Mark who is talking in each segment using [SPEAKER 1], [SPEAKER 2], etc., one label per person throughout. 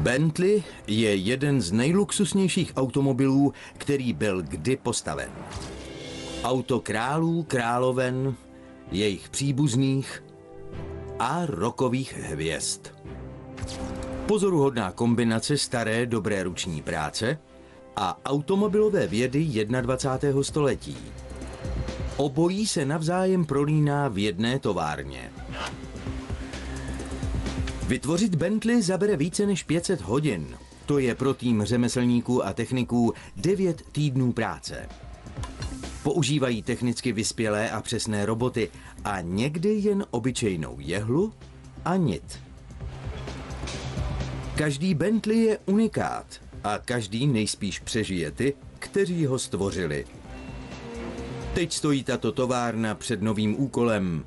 [SPEAKER 1] Bentley je jeden z nejluxusnějších automobilů, který byl kdy postaven. Auto králů, královen, jejich příbuzných a rockových hvězd. Pozoruhodná kombinace staré dobré ruční práce a automobilové vědy 21. století. Obojí se navzájem prolíná v jedné továrně. Vytvořit Bentley zabere více než 500 hodin. To je pro tým řemeslníků a techniků 9 týdnů práce. Používají technicky vyspělé a přesné roboty a někdy jen obyčejnou jehlu a nit. Každý Bentley je unikát a každý nejspíš přežije ty, kteří ho stvořili. Teď stojí tato továrna před novým úkolem.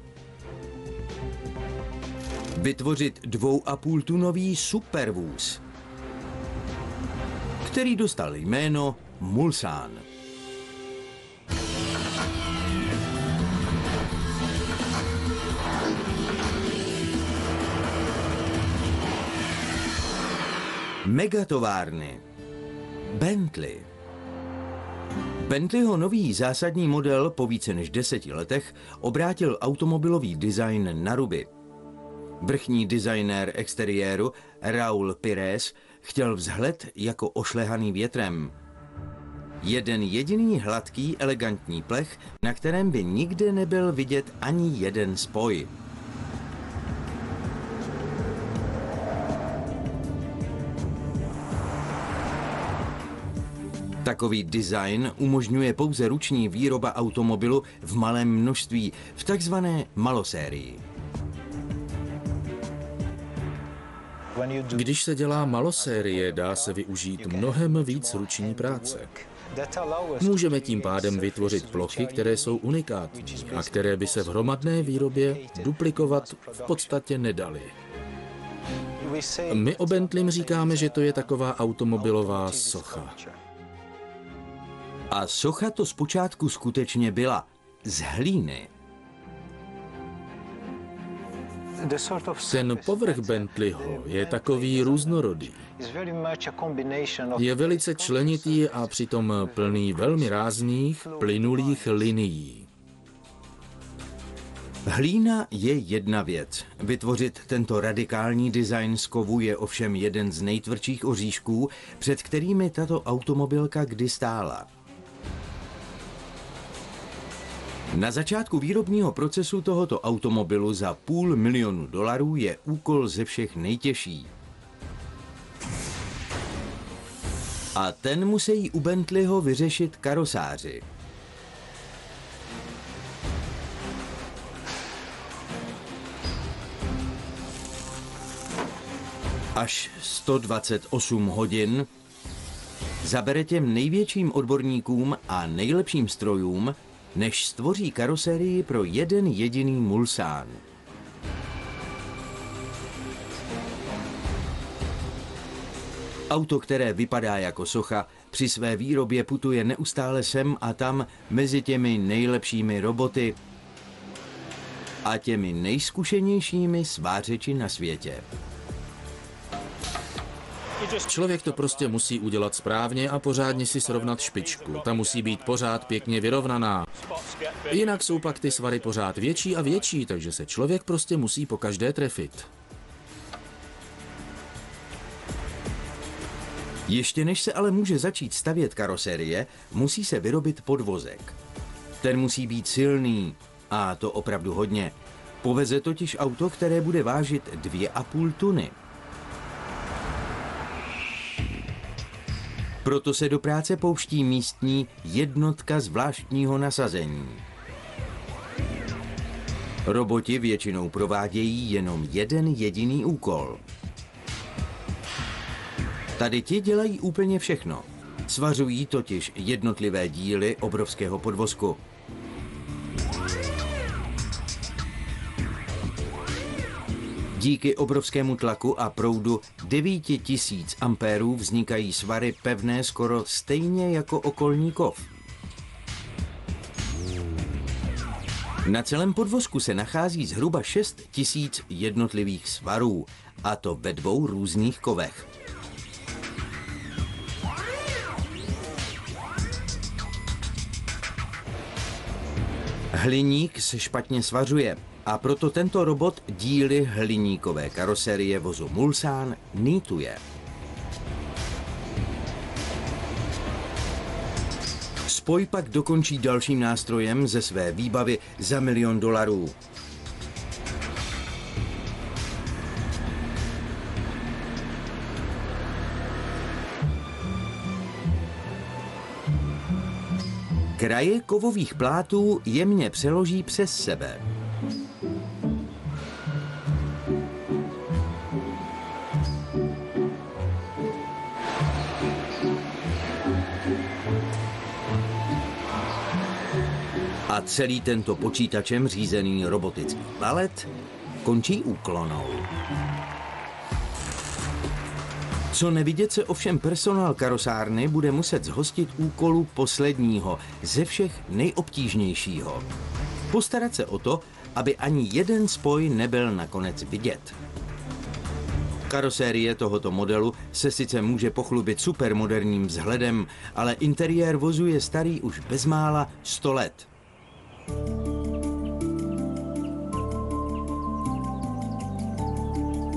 [SPEAKER 1] Vytvořit 2,5tunový supervůz, který dostal jméno Mulsanne. Megatovárny. Bentley. Bentleyho nový zásadní model po více než 10 letech obrátil automobilový design na ruby. Vrchní designér exteriéru Raúl Pires chtěl vzhled jako ošlehaný větrem. Jeden jediný hladký, elegantní plech, na kterém by nikde nebyl vidět ani jeden spoj. Takový design umožňuje pouze ruční výroba automobilu v malém množství, v takzvané malosérii.
[SPEAKER 2] Když se dělá malosérie, dá se využít mnohem víc ruční práce. Můžeme tím pádem vytvořit plochy, které jsou unikátní a které by se v hromadné výrobě duplikovat v podstatě nedaly. My o Bentley říkáme, že to je taková automobilová socha.
[SPEAKER 1] A socha to zpočátku skutečně byla z hlíny.
[SPEAKER 2] Ten povrch Bentleyho je takový různorodý. Je velice členitý a přitom plný velmi rázných, plynulých linií.
[SPEAKER 1] Hlína je jedna věc. Vytvořit tento radikální design z kovu je ovšem jeden z nejtvrdších oříšků, před kterými tato automobilka kdy stála. Na začátku výrobního procesu tohoto automobilu za $500 000 je úkol ze všech nejtěžší. A ten musí u Bentleyho vyřešit karosáři. Až 128 hodin zabere těm největším odborníkům a nejlepším strojům, než stvoří karosérii pro jeden jediný Mulsanne. Auto, které vypadá jako socha, při své výrobě putuje neustále sem a tam mezi těmi nejlepšími roboty a těmi nejzkušenějšími svářeči na světě.
[SPEAKER 2] Člověk to prostě musí udělat správně a pořádně si srovnat špičku. Ta musí být pořád pěkně vyrovnaná. Jinak jsou pak ty svary pořád větší a větší, takže se člověk prostě musí pokaždé trefit.
[SPEAKER 1] Ještě než se ale může začít stavět karoserie, musí se vyrobit podvozek. Ten musí být silný, a to opravdu hodně. Poveze totiž auto, které bude vážit 2,5 tuny. Proto se do práce pouští místní jednotka zvláštního nasazení. Roboti většinou provádějí jenom jeden jediný úkol. Tady ti dělají úplně všechno. Svařují totiž jednotlivé díly obrovského podvozku. Díky obrovskému tlaku a proudu 9000 ampérů vznikají svary pevné skoro stejně jako okolní kov. Na celém podvozku se nachází zhruba 6000 jednotlivých svarů, a to ve 2 různých kovech. Hliník se špatně svařuje a proto tento robot díly hliníkové karoserie vozu Mulsanne nýtuje. Spoj pak dokončí dalším nástrojem ze své výbavy za $1 milion. Kraje kovových plátů jemně přeloží přes sebe. A celý tento počítačem řízený robotický balet končí úklonou. Co nevidět se ovšem personál karosárny bude muset zhostit úkolu posledního, ze všech nejobtížnějšího. Postarat se o to, aby ani jeden spoj nebyl nakonec vidět. Karosérie tohoto modelu se sice může pochlubit supermoderním vzhledem, ale interiér vozu je starý už bezmála 100 let.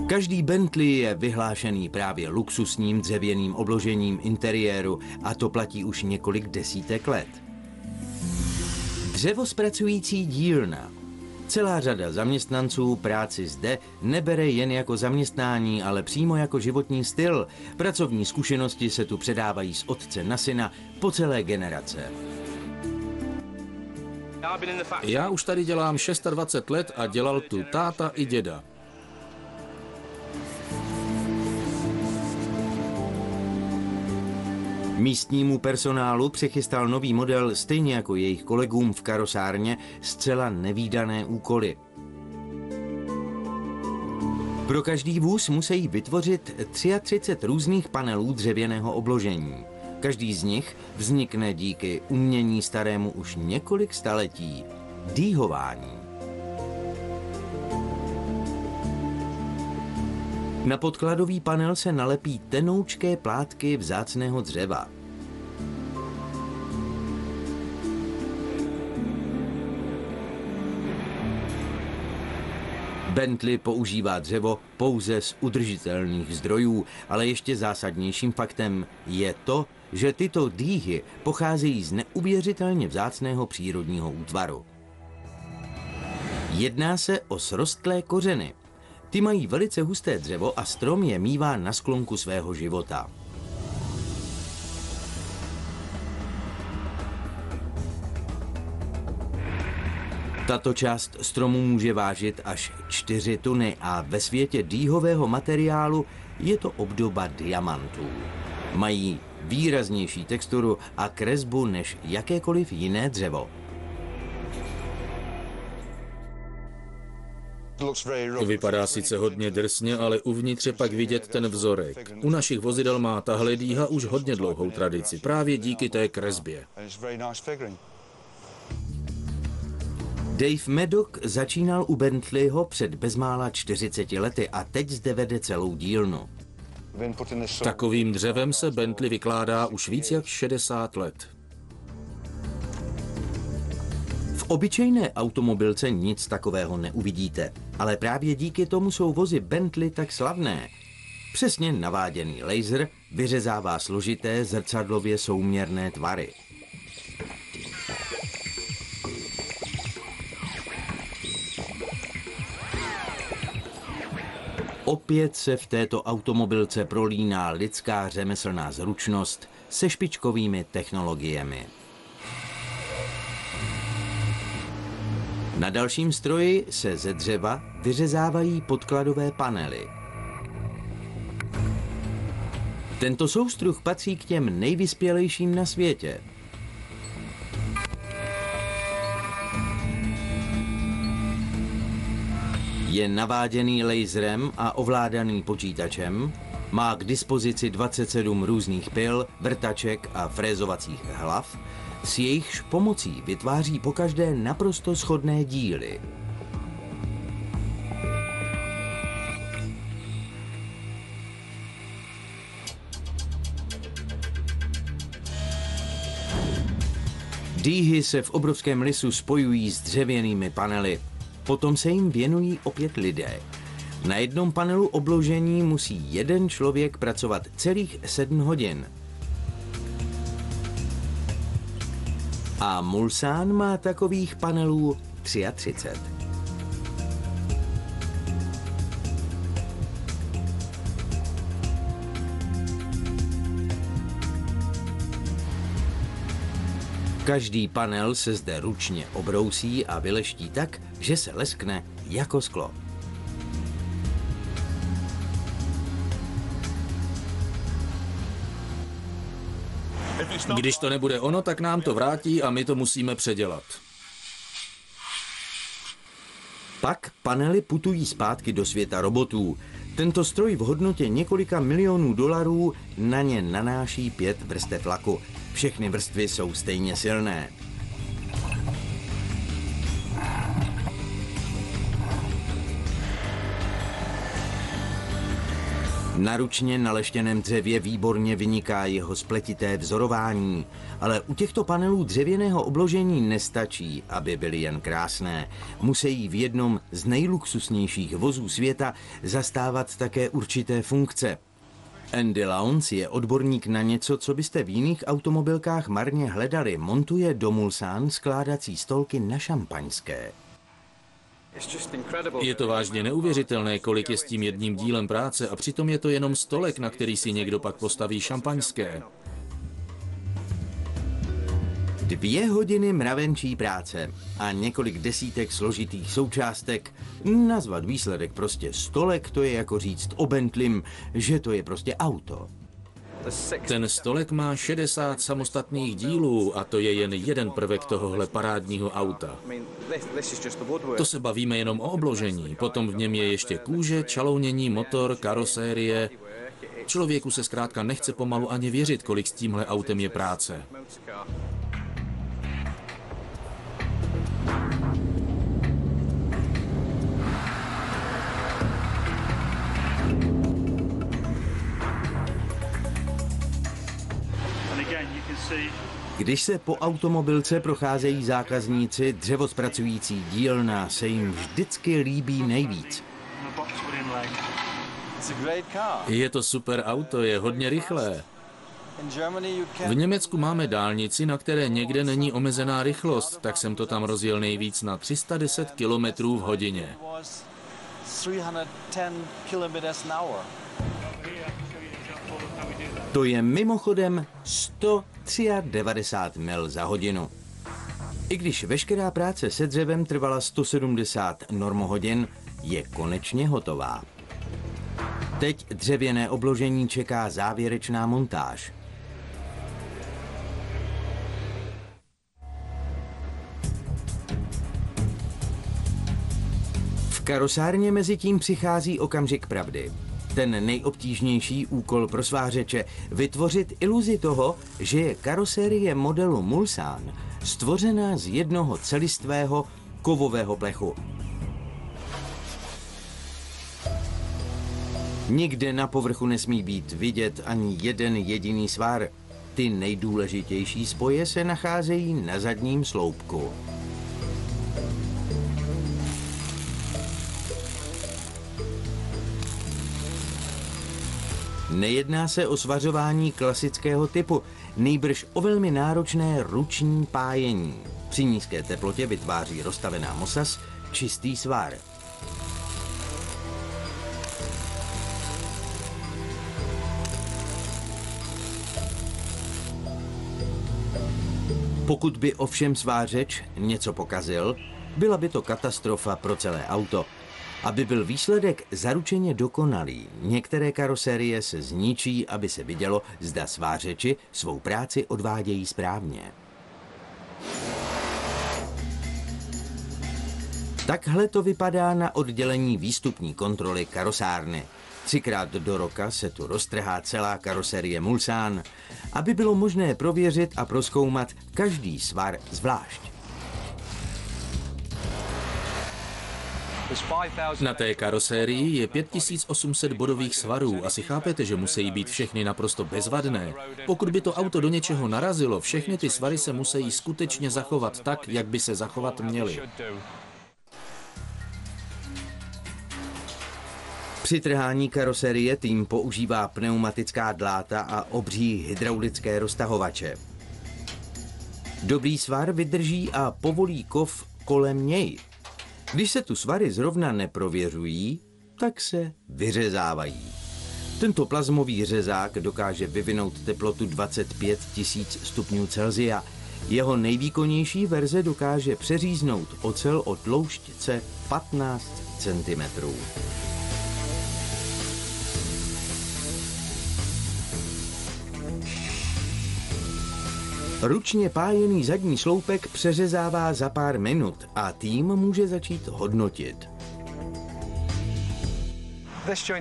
[SPEAKER 1] Každý Bentley je vyhlášený právě luxusním dřevěným obložením interiéru a to platí už několik desítek let. Dřevozpracující dílna. Celá řada zaměstnanců práci zde nebere jen jako zaměstnání, ale přímo jako životní styl. Pracovní zkušenosti se tu předávají z otce na syna po celé generace.
[SPEAKER 2] Já už tady dělám 26 let a dělal tu táta i děda.
[SPEAKER 1] Místnímu personálu přechystal nový model stejně jako jejich kolegům v karosárně zcela nevídané úkoly. Pro každý vůz musí vytvořit 33 různých panelů dřevěného obložení. Každý z nich vznikne díky umění starému už několik staletí – dýhování. Na podkladový panel se nalepí tenoučké plátky vzácného dřeva. Bentley používá dřevo pouze z udržitelných zdrojů, ale ještě zásadnějším faktem je to, že tyto dýhy pocházejí z neuvěřitelně vzácného přírodního útvaru. Jedná se o srostlé kořeny. Ty mají velice husté dřevo a strom je mívá na sklonku svého života. Tato část stromu může vážit až 4 tuny a ve světě dýhového materiálu je to obdoba diamantů. Mají výraznější texturu a kresbu než jakékoliv jiné dřevo.
[SPEAKER 2] Vypadá sice hodně drsně, ale uvnitř je pak vidět ten vzorek. U našich vozidel má tahle dýha už hodně dlouhou tradici, právě díky té kresbě.
[SPEAKER 1] Dave Maddock začínal u Bentleyho před bezmála 40 lety a teď zde vede celou dílnu.
[SPEAKER 2] Takovým dřevem se Bentley vykládá už víc jak 60 let.
[SPEAKER 1] V obyčejné automobilce nic takového neuvidíte, ale právě díky tomu jsou vozy Bentley tak slavné. Přesně naváděný laser vyřezává složité zrcadlově souměrné tvary. Opět se v této automobilce prolíná lidská řemeslná zručnost se špičkovými technologiemi. Na dalším stroji se ze dřeva vyřezávají podkladové panely. Tento soustruh patří k těm nejvyspělejším na světě. Je naváděný laserem a ovládaný počítačem, má k dispozici 27 různých pil, vrtaček a frézovacích hlav, s jejichž pomocí vytváří pokaždé naprosto shodné díly. Dýhy se v obrovském lisu spojují s dřevěnými panely. Potom se jim věnují opět lidé. Na jednom panelu obložení musí jeden člověk pracovat celých 7 hodin. A Mulsanne má takových panelů 33. Každý panel se zde ručně obrousí a vyleští tak, že se leskne jako sklo.
[SPEAKER 2] Když to nebude ono, tak nám to vrátí a my to musíme předělat.
[SPEAKER 1] Pak panely putují zpátky do světa robotů. Tento stroj v hodnotě několika milionů dolarů na ně nanáší 5 vrstev laku. Všechny vrstvy jsou stejně silné. Na ručně naleštěném dřevě výborně vyniká jeho spletité vzorování, ale u těchto panelů dřevěného obložení nestačí, aby byly jen krásné. Musí v jednom z nejluxusnějších vozů světa zastávat také určité funkce. Andy Lowndes je odborník na něco, co byste v jiných automobilkách marně hledali. Montuje do Mulsanne skládací stolky na šampaňské.
[SPEAKER 2] Je to vážně neuvěřitelné, kolik je s tím jedním dílem práce a přitom je to jenom stolek, na který si někdo pak postaví šampaňské.
[SPEAKER 1] 2 hodiny mravenčí práce a několik desítek složitých součástek. Nazvat výsledek prostě stolek, to je jako říct o Bentleym, že to je prostě auto.
[SPEAKER 2] Ten stolek má 60 samostatných dílů a to je jen jeden prvek tohohle parádního auta. To se bavíme jenom o obložení, potom v něm je ještě kůže, čalounění, motor, karosérie. Člověku se zkrátka nechce pomalu ani věřit, kolik s tímhle autem je práce.
[SPEAKER 1] Když se po automobilce procházejí zákazníci, dřevozpracující dílna se jim vždycky líbí nejvíc.
[SPEAKER 2] Je to super auto, je hodně rychlé. V Německu máme dálnici, na které někde není omezená rychlost, tak jsem to tam rozjel nejvíc na 310 km v hodině.
[SPEAKER 1] To je mimochodem 193 mil za hodinu. I když veškerá práce se dřevem trvala 170 normohodin, je konečně hotová. Teď dřevěné obložení čeká závěrečná montáž. V karosárně mezitím přichází okamžik pravdy. Ten nejobtížnější úkol pro svářeče vytvořit iluzi toho, že je karosérie modelu Mulsanne stvořena z jednoho celistvého kovového plechu. Nikde na povrchu nesmí být vidět ani jeden jediný svar. Ty nejdůležitější spoje se nacházejí na zadním sloupku. Nejedná se o svařování klasického typu, nýbrž o velmi náročné ruční pájení. Při nízké teplotě vytváří roztavená mosaz čistý svar. Pokud by ovšem svářeč něco pokazil, byla by to katastrofa pro celé auto. Aby byl výsledek zaručeně dokonalý, některé karosérie se zničí, aby se vidělo, zda svářeči svou práci odvádějí správně. Takhle to vypadá na oddělení výstupní kontroly karosárny. 3krát do roka se tu roztrhá celá karoserie Mulsanne, aby bylo možné prověřit a prozkoumat každý svar zvlášť.
[SPEAKER 2] Na té karosérii je 5800 bodových svarů. Asi chápete, že musí být všechny naprosto bezvadné. Pokud by to auto do něčeho narazilo, všechny ty svary se musí skutečně zachovat tak, jak by se zachovat měly.
[SPEAKER 1] Při trhání karoserie tým používá pneumatická dláta a obří hydraulické roztahovače. Dobrý svar vydrží a povolí kov kolem něj. Když se tu svary zrovna neprověřují, tak se vyřezávají. Tento plazmový řezák dokáže vyvinout teplotu 25 000 stupňů Celsia. Jeho nejvýkonnější verze dokáže přeříznout ocel o tloušťce 15 cm. Ručně pájený zadní sloupek přeřezává za pár minut a tým může začít hodnotit.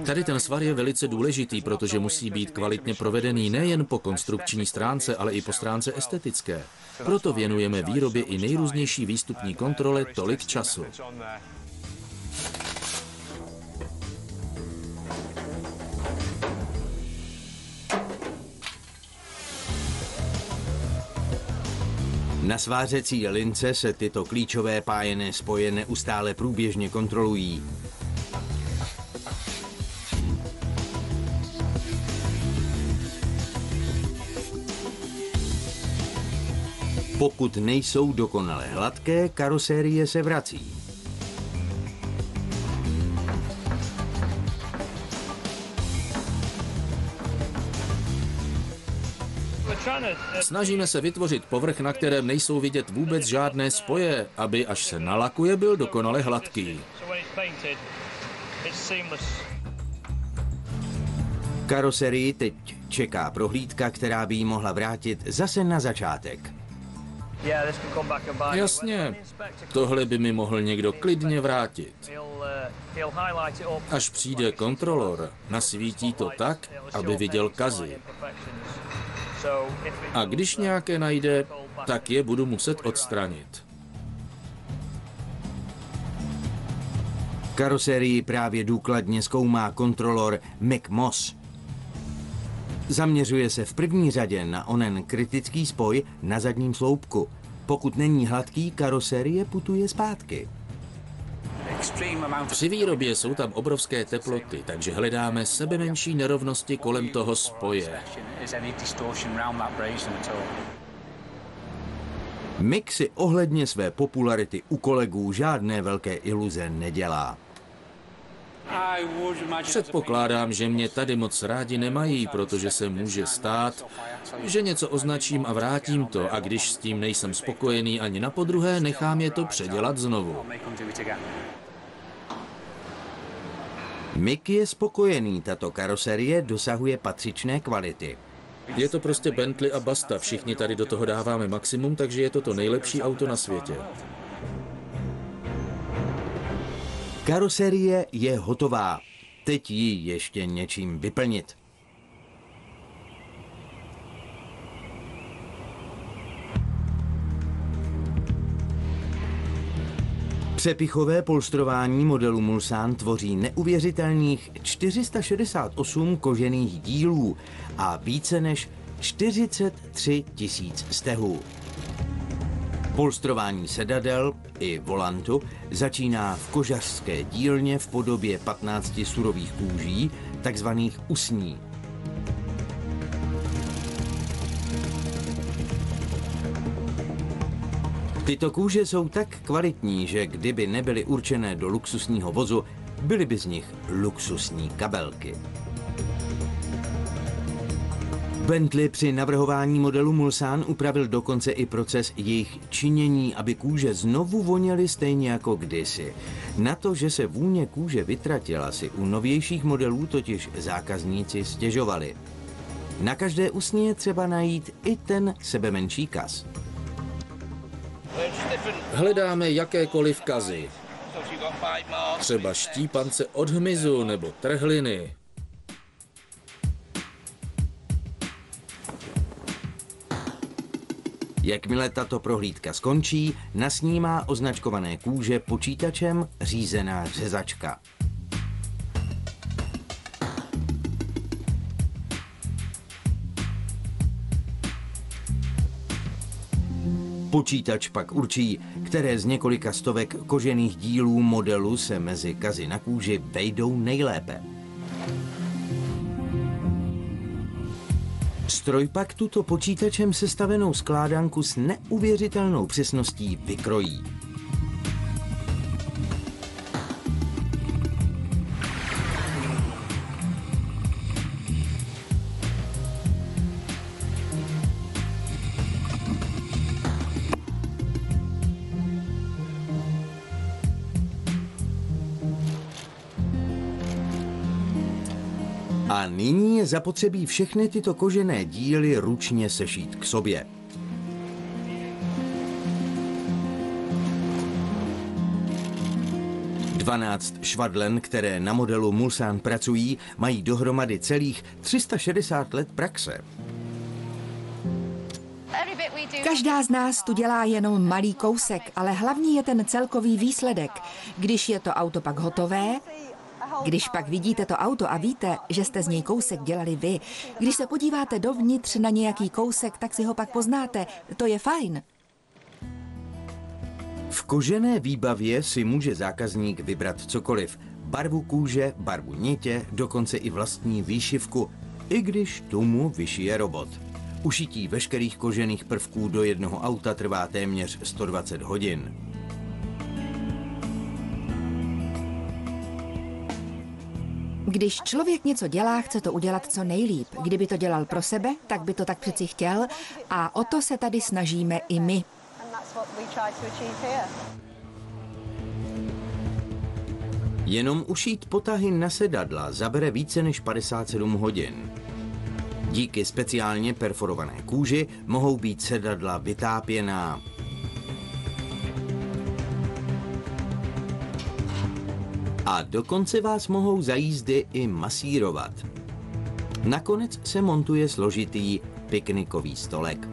[SPEAKER 2] Tady ten svar je velice důležitý, protože musí být kvalitně provedený nejen po konstrukční stránce, ale i po stránce estetické. Proto věnujeme výrobě i nejrůznější výstupní kontrole tolik času.
[SPEAKER 1] Na svářecí lince se tyto klíčové pájené spoje neustále průběžně kontrolují. Pokud nejsou dokonale hladké, karosérie se vrací.
[SPEAKER 2] Snažíme se vytvořit povrch, na kterém nejsou vidět vůbec žádné spoje, aby až se nalakuje, byl dokonale hladký.
[SPEAKER 1] Karoserii teď čeká prohlídka, která by ji mohla vrátit zase na začátek.
[SPEAKER 2] Jasně, tohle by mi mohl někdo klidně vrátit. Až přijde kontrolor, nasvítí to tak, aby viděl kazy. A když nějaké najde, tak je budu muset odstranit.
[SPEAKER 1] Karoserii právě důkladně zkoumá kontrolor Mick Moss. Zaměřuje se v první řadě na onen kritický spoj na zadním sloupku. Pokud není hladký, karoserie putuje zpátky.
[SPEAKER 2] Při výrobě jsou tam obrovské teploty, takže hledáme sebemenší nerovnosti kolem toho spoje.
[SPEAKER 1] Mick si ohledně své popularity u kolegů žádné velké iluze nedělá.
[SPEAKER 2] Předpokládám, že mě tady moc rádi nemají, protože se může stát, že něco označím a vrátím to, a když s tím nejsem spokojený ani na podruhé, nechám je to předělat znovu.
[SPEAKER 1] Mick je spokojený, tato karoserie dosahuje patřičné kvality.
[SPEAKER 2] Je to prostě Bentley a basta, všichni tady do toho dáváme maximum, takže je to to nejlepší auto na světě.
[SPEAKER 1] Karoserie je hotová, teď ji ještě něčím vyplnit. Přepichové polstrování modelu Mulsanne tvoří neuvěřitelných 468 kožených dílů a více než 43 000 stehů. Polstrování sedadel i volantu začíná v kožařské dílně v podobě 15 surových kůží, takzvaných usní. Tyto kůže jsou tak kvalitní, že kdyby nebyly určené do luxusního vozu, byly by z nich luxusní kabelky. Bentley při navrhování modelu Mulsanne upravil dokonce i proces jejich činění, aby kůže znovu voněly stejně jako kdysi. Na to, že se vůně kůže vytratila, si u novějších modelů totiž zákazníci stěžovali. Na každé usni je třeba najít i ten sebemenší kaz.
[SPEAKER 2] Hledáme jakékoliv kazy. Třeba štípance od hmyzu nebo trhliny.
[SPEAKER 1] Jakmile tato prohlídka skončí, nasnímá označkované kůže počítačem řízená řezačka. Počítač pak určí, které z několika stovek kožených dílů modelu se mezi kazy na kůži vejdou nejlépe. Stroj pak tuto počítačem sestavenou skládanku s neuvěřitelnou přesností vykrojí. A nyní je zapotřebí všechny tyto kožené díly ručně sešít k sobě. Dvanáct švadlen, které na modelu Mulsanne pracují, mají dohromady celých 360 let praxe.
[SPEAKER 3] Každá z nás tu dělá jenom malý kousek, ale hlavní je ten celkový výsledek. Když je to auto pak hotové, když pak vidíte to auto a víte, že jste z něj kousek dělali vy, když se podíváte dovnitř na nějaký kousek, tak si ho pak poznáte. To je fajn.
[SPEAKER 1] V kožené výbavě si může zákazník vybrat cokoliv. Barvu kůže, barvu nitě, dokonce i vlastní výšivku, i když tomu vyšije robot. Ušití veškerých kožených prvků do jednoho auta trvá téměř 120 hodin.
[SPEAKER 3] Když člověk něco dělá, chce to udělat co nejlíp. Kdyby to dělal pro sebe, tak by to tak přeci chtěl a o to se tady snažíme i my.
[SPEAKER 1] Jenom ušít potahy na sedadla zabere více než 57 hodin. Díky speciálně perforované kůži mohou být sedadla vytápěná. A dokonce vás mohou za jízdy i masírovat. Nakonec se montuje složitý piknikový stolek.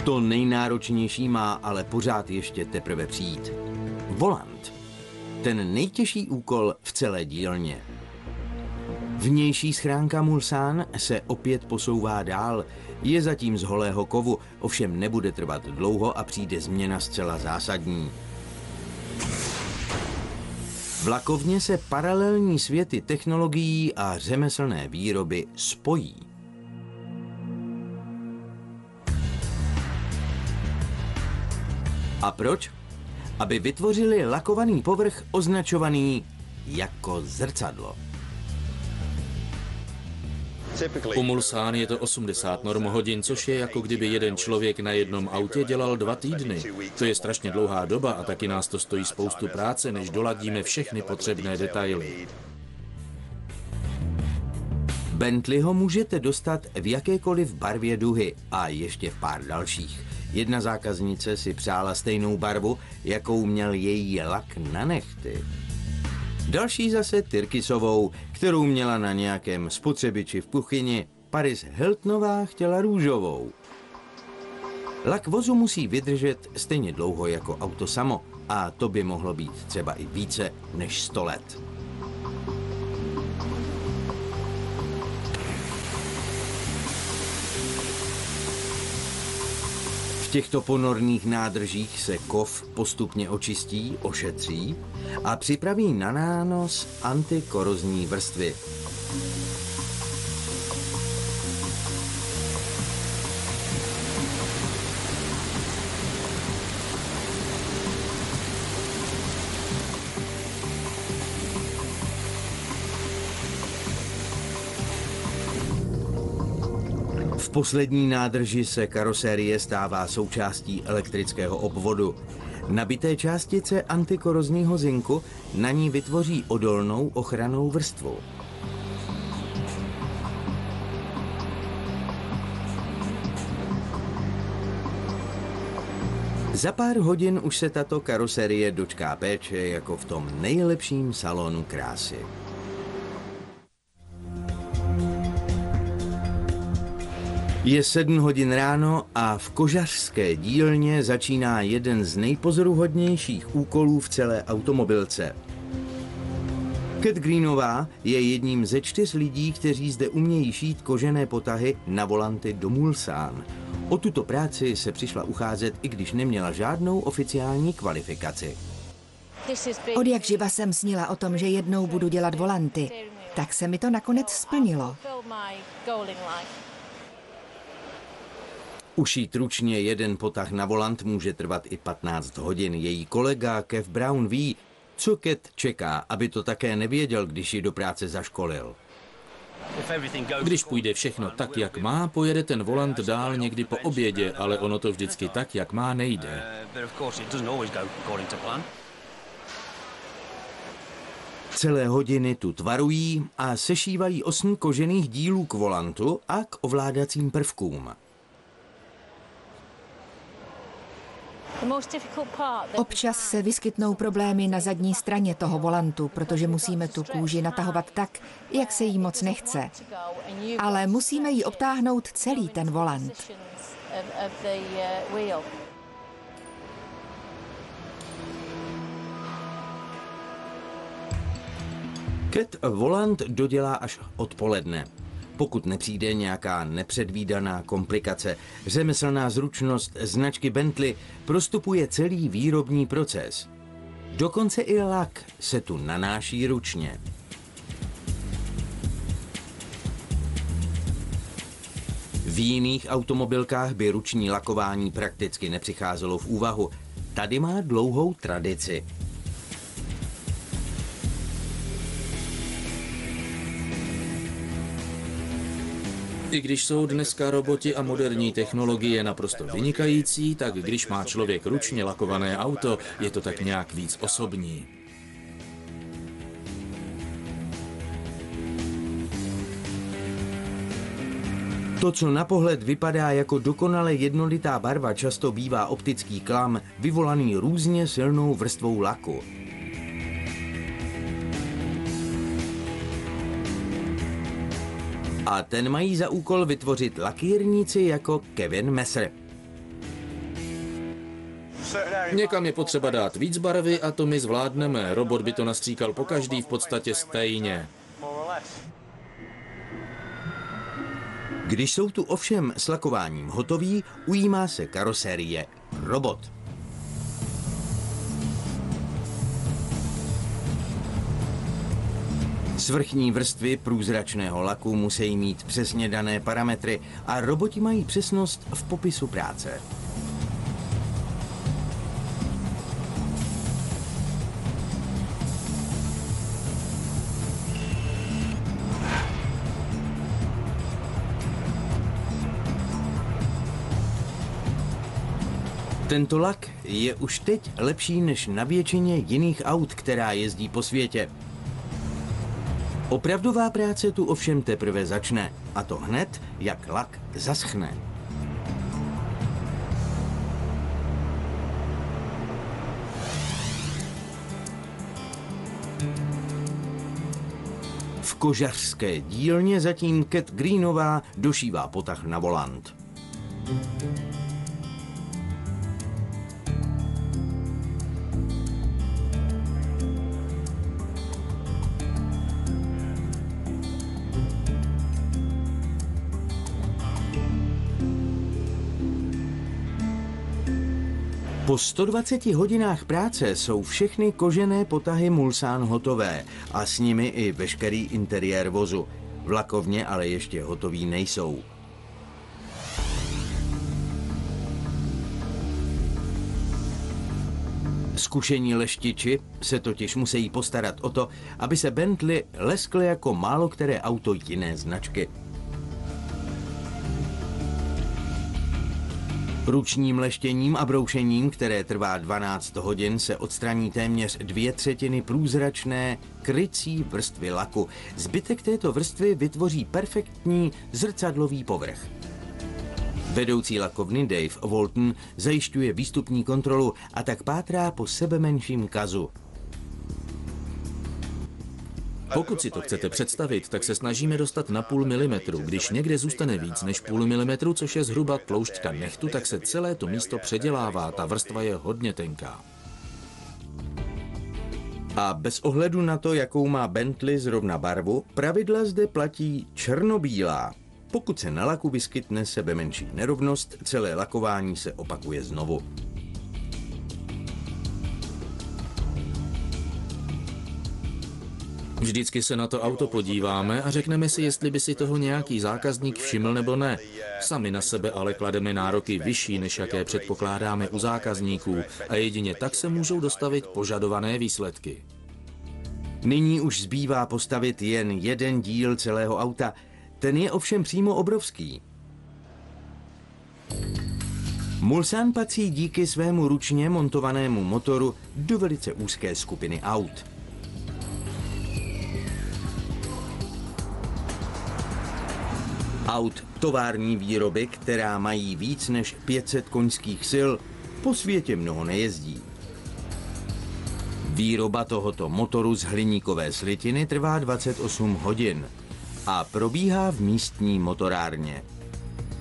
[SPEAKER 1] To nejnáročnější má ale pořád ještě teprve přijít. Volant. Ten nejtěžší úkol v celé dílně. Vnější schránka Mulsanne se opět posouvá dál. Je zatím z holého kovu, ovšem nebude trvat dlouho a přijde změna zcela zásadní. V lakovně se paralelní světy technologií a řemeslné výroby spojí. A proč? Aby vytvořili lakovaný povrch označovaný jako zrcadlo.
[SPEAKER 2] U Mulsanne je to 80 normohodin, což je jako kdyby jeden člověk na jednom autě dělal 2 týdny. To je strašně dlouhá doba a taky nás to stojí spoustu práce, než doladíme všechny potřebné detaily.
[SPEAKER 1] Bentleyho můžete dostat v jakékoliv barvě duhy a ještě v pár dalších. Jedna zákaznice si přála stejnou barvu, jakou měl její lak na nehty. Další zase tyrkysovou, kterou měla na nějakém spotřebiči v kuchyni. Paris Hiltonová chtěla růžovou. Lak vozu musí vydržet stejně dlouho jako auto samo a to by mohlo být třeba i více než 100 let. V těchto ponorných nádržích se kov postupně očistí, ošetří a připraví na nános antikorozní vrstvy. V poslední nádrži se karosérie stává součástí elektrického obvodu. Nabité částice antikorozního zinku na ní vytvoří odolnou ochrannou vrstvu. Za pár hodin už se tato karosérie dočká péče jako v tom nejlepším salonu krásy. Je 7 hodin ráno a v kožařské dílně začíná jeden z nejpozoruhodnějších úkolů v celé automobilce. Cat Greenová je jedním ze 4 lidí, kteří zde umějí šít kožené potahy na volanty do Mulsanne. O tuto práci se přišla ucházet, i když neměla žádnou oficiální kvalifikaci.
[SPEAKER 3] Od jak živa jsem snila o tom, že jednou budu dělat volanty, tak se mi to nakonec splnilo.
[SPEAKER 1] Ušít ručně jeden potah na volant může trvat i 15 hodin. Její kolega Kev Brown ví, co Cat čeká, aby to také nevěděl, když ji do práce zaškolil.
[SPEAKER 2] Když půjde všechno tak, jak má, pojede ten volant dál někdy po obědě, ale ono to vždycky tak, jak má, nejde.
[SPEAKER 1] Celé hodiny tu tvarují a sešívají 8 kožených dílů k volantu a k ovládacím prvkům.
[SPEAKER 3] Občas se vyskytnou problémy na zadní straně toho volantu, protože musíme tu kůži natahovat tak, jak se jí moc nechce. Ale musíme jí obtáhnout celý ten volant.
[SPEAKER 1] Cat volant dodělá až odpoledne. Pokud nepřijde nějaká nepředvídaná komplikace, řemeslná zručnost značky Bentley prostupuje celý výrobní proces. Dokonce i lak se tu nanáší ručně. V jiných automobilkách by ruční lakování prakticky nepřicházelo v úvahu. Tady má dlouhou tradici.
[SPEAKER 2] I když jsou dneska roboti a moderní technologie naprosto vynikající, tak když má člověk ručně lakované auto, je to tak nějak víc osobní.
[SPEAKER 1] To, co na pohled vypadá jako dokonale jednolitá barva, často bývá optický klam, vyvolaný různě silnou vrstvou laku. A ten mají za úkol vytvořit lakírníci jako Kevin Messer.
[SPEAKER 2] Někam je potřeba dát víc barvy a to my zvládneme. Robot by to nastříkal pokaždý v podstatě stejně.
[SPEAKER 1] Když jsou tu ovšem s lakováním hotoví, ujímá se karosérie robot. Svrchní vrstvy průzračného laku musí mít přesně dané parametry a roboti mají přesnost v popisu práce. Tento lak je už teď lepší než na většině jiných aut, která jezdí po světě. Opravdová práce tu ovšem teprve začne, a to hned, jak lak zaschne. V kožařské dílně zatím Cat Greenová došívá potah na volant. Po 120 hodinách práce jsou všechny kožené potahy Mulsanne hotové a s nimi i veškerý interiér vozu. V lakovně ale ještě hotoví nejsou. Zkušení leštiči se totiž musí postarat o to, aby se Bentley leskl jako málo které auto jiné značky. Ručním leštěním a broušením, které trvá 12 hodin, se odstraní téměř 2/3 průzračné krycí vrstvy laku. Zbytek této vrstvy vytvoří perfektní zrcadlový povrch. Vedoucí lakovny Dave Walton zajišťuje výstupní kontrolu a tak pátrá po sebemenším kazu.
[SPEAKER 2] Pokud si to chcete představit, tak se snažíme dostat na 0,5 milimetru. Když někde zůstane víc než 0,5 milimetru, což je zhruba tloušťka nehtu, tak se celé to místo předělává. Ta vrstva je hodně tenká.
[SPEAKER 1] A bez ohledu na to, jakou má Bentley zrovna barvu, pravidla zde platí černobílá. Pokud se na laku vyskytne sebemenší nerovnost, celé lakování se opakuje znovu.
[SPEAKER 2] Vždycky se na to auto podíváme a řekneme si, jestli by si toho nějaký zákazník všiml nebo ne. Sami na sebe ale klademe nároky vyšší, než jaké předpokládáme u zákazníků, a jedině tak se můžou dostavit požadované výsledky.
[SPEAKER 1] Nyní už zbývá postavit jen jeden díl celého auta. Ten je ovšem přímo obrovský. Mulsanne patří díky svému ručně montovanému motoru do velice úzké skupiny aut. Aut tovární výroby, která mají víc než 500 koňských sil, po světě mnoho nejezdí. Výroba tohoto motoru z hliníkové slitiny trvá 28 hodin a probíhá v místní motorárně.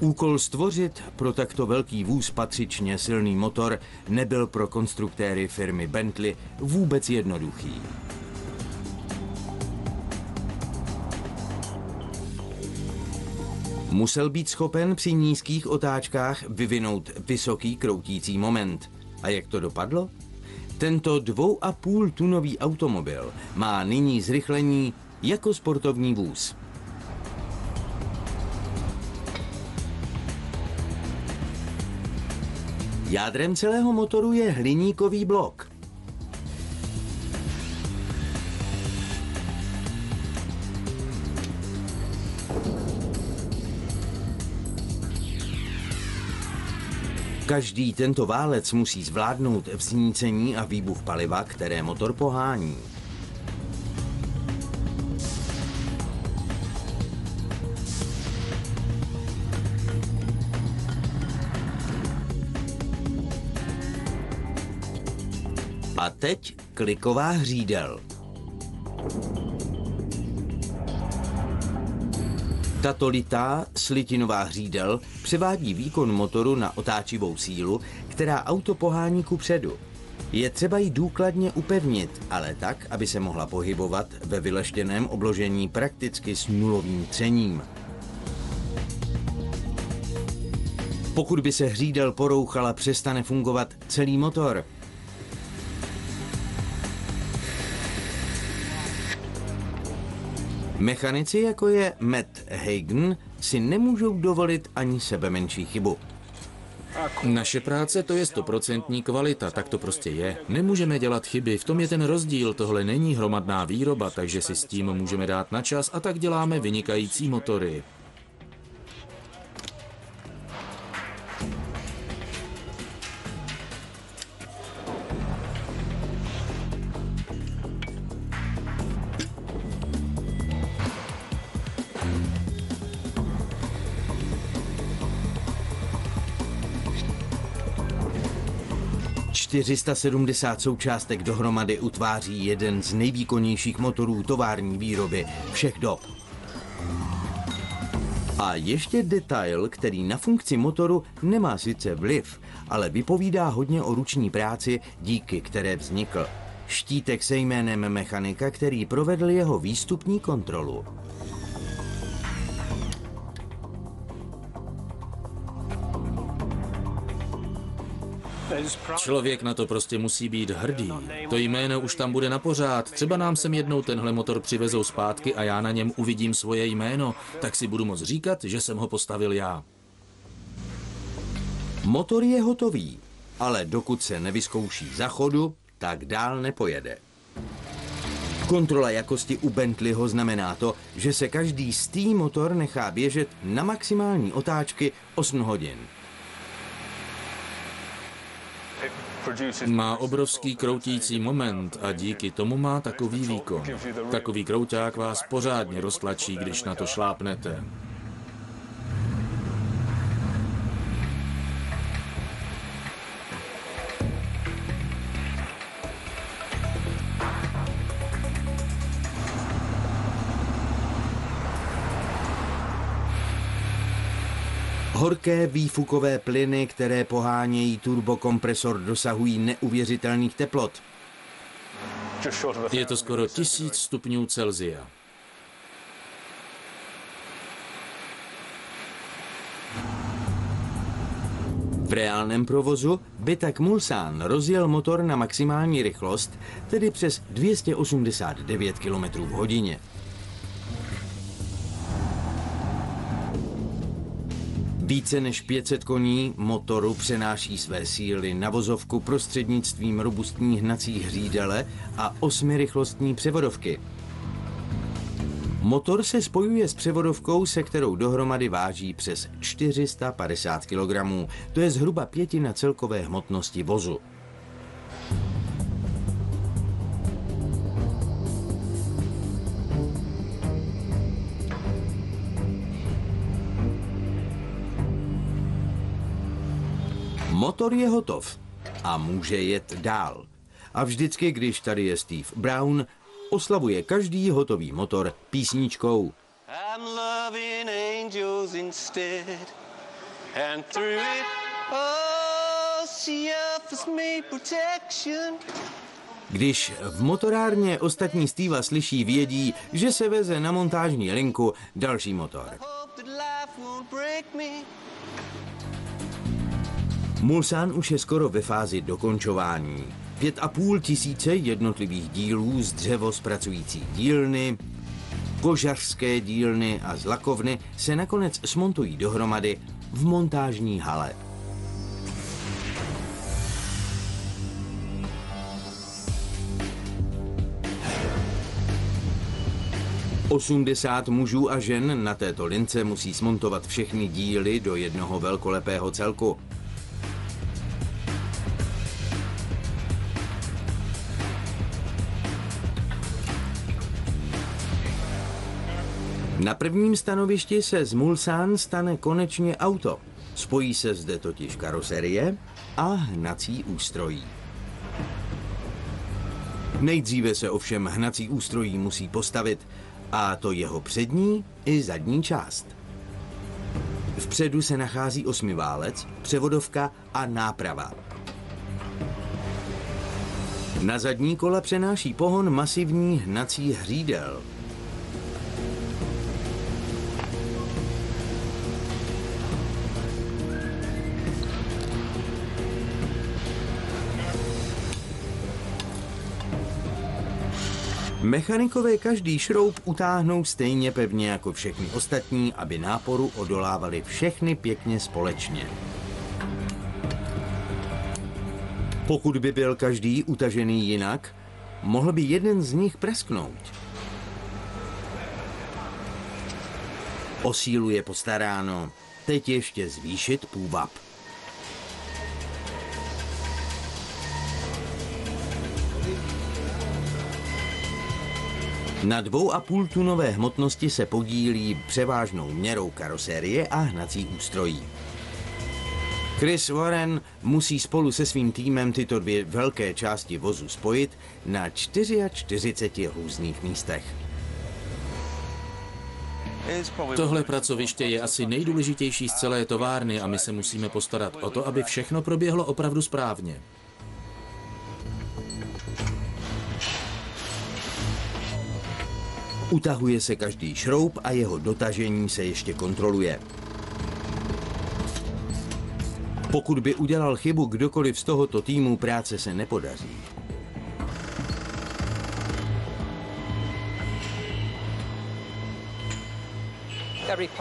[SPEAKER 1] Úkol stvořit pro takto velký vůz patřičně silný motor nebyl pro konstruktéry firmy Bentley vůbec jednoduchý. Musel být schopen při nízkých otáčkách vyvinout vysoký kroutící moment. A jak to dopadlo? Tento 2,5 tunový automobil má nyní zrychlení jako sportovní vůz. Jádrem celého motoru je hliníkový blok. Každý tento válec musí zvládnout vznícení a výbuch paliva, které motor pohání. A teď kliková hřídel. Tato litá slitinová hřídel převádí výkon motoru na otáčivou sílu, která auto pohání kupředu. Je třeba ji důkladně upevnit, ale tak, aby se mohla pohybovat ve vyleštěném obložení prakticky s nulovým třením. Pokud by se hřídel porouchala, přestane fungovat celý motor. Mechanici, jako je Matt Hagen, si nemůžou dovolit ani sebemenší chybu.
[SPEAKER 2] Naše práce, to je 100% kvalita, tak to prostě je. Nemůžeme dělat chyby, v tom je ten rozdíl, tohle není hromadná výroba, takže si s tím můžeme dát na čas a tak děláme vynikající motory.
[SPEAKER 1] ...470 součástek dohromady utváří jeden z nejvýkonnějších motorů tovární výroby všech dob. A ještě detail, který na funkci motoru nemá sice vliv, ale vypovídá hodně o ruční práci, díky které vznikl. Štítek se jménem mechanika, který provedl jeho výstupní kontrolu.
[SPEAKER 2] Člověk na to prostě musí být hrdý. To jméno už tam bude na pořád. Třeba nám sem jednou tenhle motor přivezou zpátky a já na něm uvidím svoje jméno, tak si budu moct říkat, že jsem ho postavil já.
[SPEAKER 1] Motor je hotový, ale dokud se nevyzkouší za chodu, tak dál nepojede. Kontrola jakosti u Bentleyho znamená to, že se každý stý motor nechá běžet na maximální otáčky 8 hodin.
[SPEAKER 2] Má obrovský kroutící moment a díky tomu má takový výkon. Takový krouťák vás pořádně roztlačí, když na to šlápnete.
[SPEAKER 1] Horké výfukové plyny, které pohánějí turbokompresor, dosahují neuvěřitelných teplot.
[SPEAKER 2] Je to skoro 1000 stupňů Celsia.
[SPEAKER 1] V reálném provozu by tak Mulsanne rozjel motor na maximální rychlost, tedy přes 289 km v hodině. Více než 500 koní motoru přenáší své síly na vozovku prostřednictvím robustní hnací hřídele a 8rychlostní převodovky. Motor se spojuje s převodovkou, se kterou dohromady váží přes 450 kg. To je zhruba 1/5 celkové hmotnosti vozu. Motor je hotov a může jet dál. A vždycky, když tady je Steve Brown, oslavuje každý hotový motor písničkou. I'm loving angels instead, and through it all she offers me protection. Když v motorárně ostatní Steva slyší, vědí, že se veze na montážní linku další motor. Mulsanne už je skoro ve fázi dokončování. 5 500 jednotlivých dílů z dřevozpracující dílny, kožařské dílny a z lakovny se nakonec smontují dohromady v montážní hale. Osmdesát mužů a žen na této lince musí smontovat všechny díly do jednoho velkolepého celku. Na prvním stanovišti se z Mulsanne stane konečně auto. Spojí se zde totiž karoserie a hnací ústrojí. Nejdříve se ovšem hnací ústrojí musí postavit, a to jeho přední i zadní část. Vpředu se nachází 8válec, převodovka a náprava. Na zadní kola přenáší pohon masivní hnací hřídel. Mechanikové každý šroub utáhnou stejně pevně jako všechny ostatní, aby náporu odolávaly všechny pěkně společně. Pokud by byl každý utažený jinak, mohl by jeden z nich prasknout. O sílu je postaráno, teď ještě zvýšit půvab. Na 2,5-tunové hmotnosti se podílí převážnou měrou karosérie a hnací ústrojí. Chris Warren musí spolu se svým týmem tyto dvě velké části vozu spojit na 44 různých místech.
[SPEAKER 2] Tohle pracoviště je asi nejdůležitější z celé továrny a my se musíme postarat o to, aby všechno proběhlo opravdu správně.
[SPEAKER 1] Utahuje se každý šroub a jeho dotažení se ještě kontroluje. Pokud by udělal chybu kdokoliv z tohoto týmu, práce se nepodaří.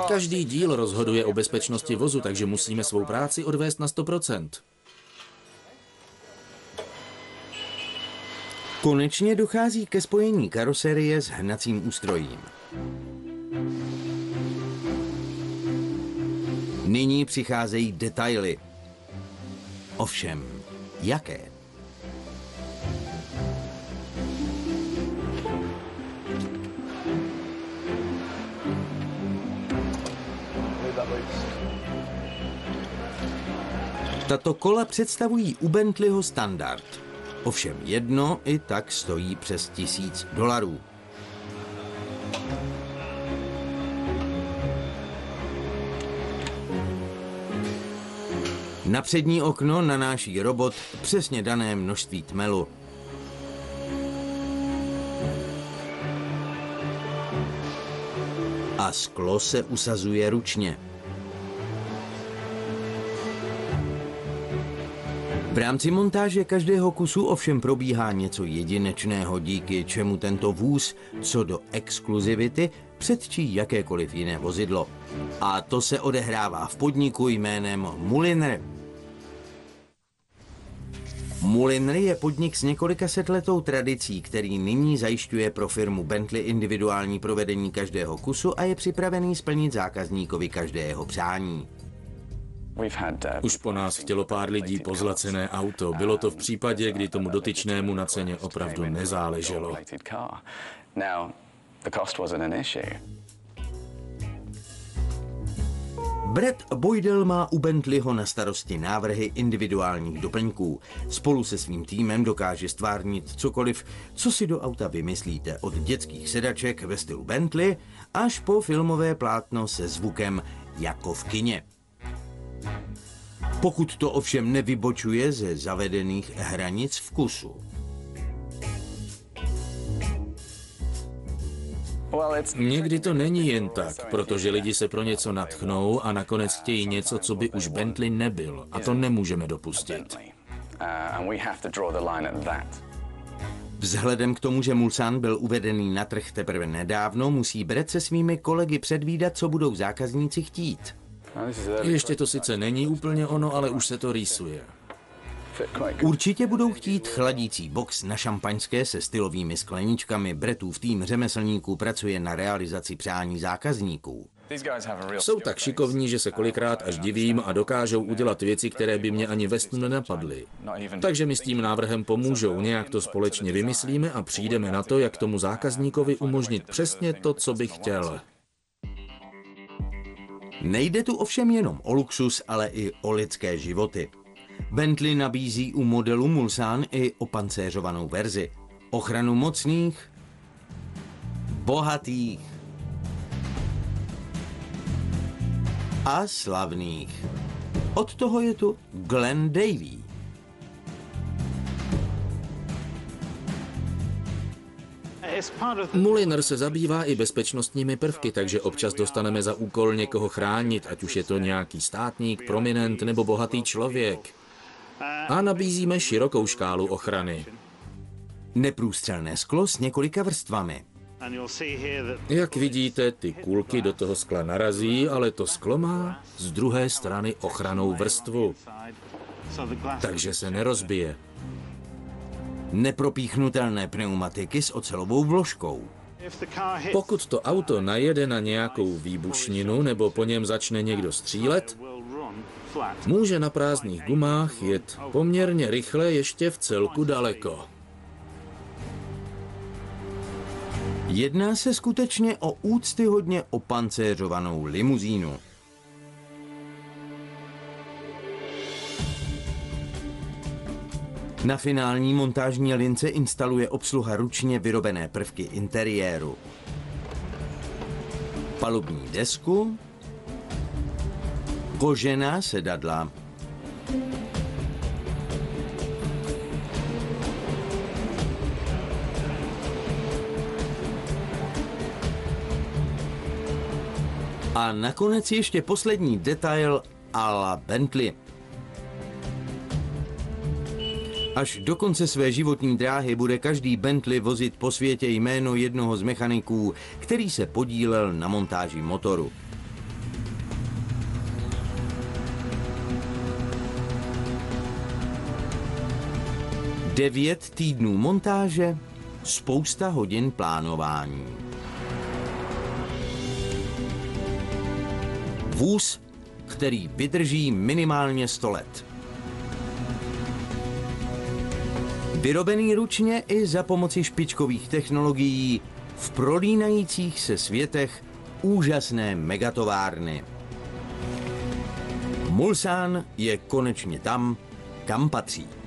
[SPEAKER 2] Každý díl rozhoduje o bezpečnosti vozu, takže musíme svou práci odvést na 100%.
[SPEAKER 1] Konečně dochází ke spojení karoserie s hnacím ústrojím. Nyní přicházejí detaily. Ovšem, jaké? Tato kola představují u Bentleyho standard. Ovšem jedno i tak stojí přes $1000. Na přední okno nanáší robot přesně dané množství tmelu. A sklo se usazuje ručně. V rámci montáže každého kusu ovšem probíhá něco jedinečného, díky čemu tento vůz, co do exkluzivity, předčí jakékoliv jiné vozidlo. A to se odehrává v podniku jménem Mulliner. Mulliner je podnik s několika setletou tradicí, který nyní zajišťuje pro firmu Bentley individuální provedení každého kusu a je připravený splnit zákazníkovi každé jeho přání.
[SPEAKER 2] Už po nás chtělo pár lidí pozlacené auto. Bylo to v případě, kdy tomu dotyčnému na ceně opravdu nezáleželo.
[SPEAKER 1] Brad Boydell má u Bentleyho na starosti návrhy individuálních doplňků. Spolu se svým týmem dokáže stvárnit cokoliv, co si do auta vymyslíte, od dětských sedaček ve stylu Bentley až po filmové plátno se zvukem jako v kině. Pokud to ovšem nevybočuje ze zavedených hranic vkusu.
[SPEAKER 2] Někdy to není jen tak, protože lidi se pro něco nadchnou a nakonec chtějí něco, co by už Bentley nebyl. A to nemůžeme dopustit.
[SPEAKER 1] Vzhledem k tomu, že Mulsanne byl uvedený na trh teprve nedávno, musí Brad se svými kolegy předvídat, co budou zákazníci chtít.
[SPEAKER 2] Ještě to sice není úplně ono, ale už se to rýsuje.
[SPEAKER 1] Určitě budou chtít chladící box na šampaňské se stylovými skleničkami. Bradův tým řemeslníků pracuje na realizaci přání zákazníků.
[SPEAKER 2] Jsou tak šikovní, že se kolikrát až divím a dokážou udělat věci, které by mě ani ve snu nenapadly. Takže mi s tím návrhem pomůžou, nějak to společně vymyslíme a přijdeme na to, jak tomu zákazníkovi umožnit přesně to, co by chtěl.
[SPEAKER 1] Nejde tu ovšem jenom o luxus, ale i o lidské životy. Bentley nabízí u modelu Mulsanne i opancéřovanou verzi. Ochranu mocných, bohatých a slavných. Od toho je tu Glenn Davey.
[SPEAKER 2] Mulliner se zabývá i bezpečnostními prvky, takže občas dostaneme za úkol někoho chránit, ať už je to nějaký státník, prominent nebo bohatý člověk. A nabízíme širokou škálu ochrany.
[SPEAKER 1] Neprůstřelné sklo s několika vrstvami.
[SPEAKER 2] Jak vidíte, ty kulky do toho skla narazí, ale to sklo má z druhé strany ochrannou vrstvu, takže se nerozbije.
[SPEAKER 1] Nepropíchnutelné pneumatiky s ocelovou vložkou.
[SPEAKER 2] Pokud to auto najede na nějakou výbušninu nebo po něm začne někdo střílet, může na prázdných gumách jet poměrně rychle ještě v celku daleko.
[SPEAKER 1] Jedná se skutečně o úctyhodně opancéřovanou limuzínu. Na finální montážní lince instaluje obsluha ručně vyrobené prvky interiéru. Palubní desku, kožená sedadla, a nakonec ještě poslední detail à la Bentley. Až do konce své životní dráhy bude každý Bentley vozit po světě jméno jednoho z mechaniků, který se podílel na montáži motoru. Devět týdnů montáže, spousta hodin plánování. Vůz, který vydrží minimálně 100 let. Vyrobený ručně i za pomoci špičkových technologií v prolínajících se světech úžasné megatovárny. Mulsanne je konečně tam, kam patří.